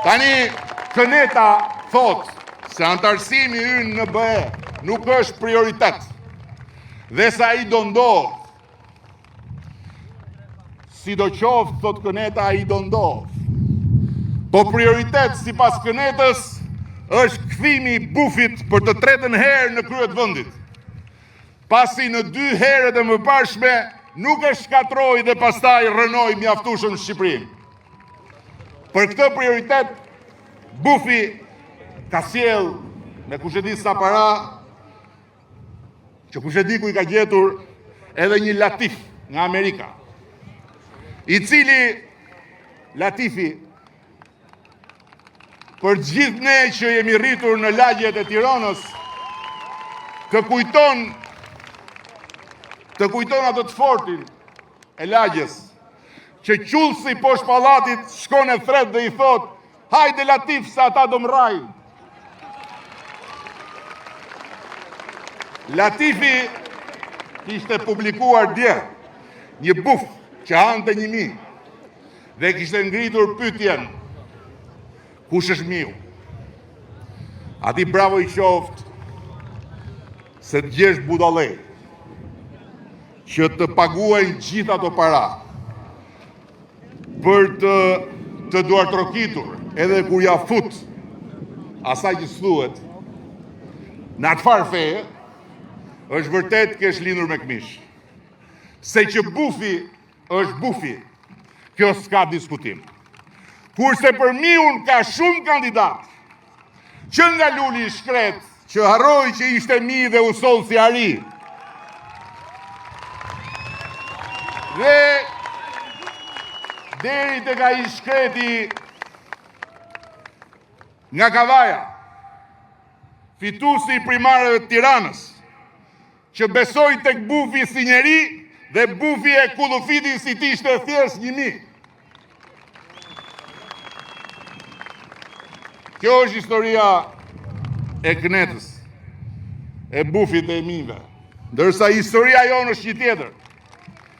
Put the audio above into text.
Tani, Këneta thot se antarësimi ynë në BE nuk është prioritet. Dhe sa i do ndodh, si do qoftë, thot Këneta, i do ndodh. Po prioritet, si pas Kënetës, është kthimi i bufit për të tretën herë në krye të vendit. Pasi në 2 herët e mëparshme nuk e shkatroi dhe pastaj rënoi mjaftueshëm në Shqipëri. Për këtë prioritet, bufi ka sjell me kush e di sa para, që kush e di ku i ka gjetur edhe një latif nga Amerika, i cili latifi për gjithë ne që jemi rritur në lagjet e Tiranës, të kujton atë të fortin e lagjes, që qullsi poshtë pallatit shkon e thret dhe i thot, hajde Latif sa ata do mrajnë. Latifi kishte publikuar dje një buf që hante 1000 dhe kishte ngritur pyetjen, kush është miu? Ati bravo i qoftë se të gjesh budallej që të paguajnë gjitha ato para për të duartrokitur edhe kur ja fut asaj që thuhet në atë farë feje, është vërtet kesh lindur me këmish. Se që bufi është bufi, kjo s'ka diskutim. Kurse për miun ka shumë kandidat, që nga luli i shkret, që harroi që ishte mi dhe u soll si ari. Dhe deri të ka i shkreti nga Kavaja, fitusi i primarëve të Tiranës, që besoi tek bufi si njeri dhe bufi e Kullufiti si t'ishte thjesht 1000. Kjo është historia e Kënetës, e bufit dhe e mive. Ndërsa historia jonë është një tjetër.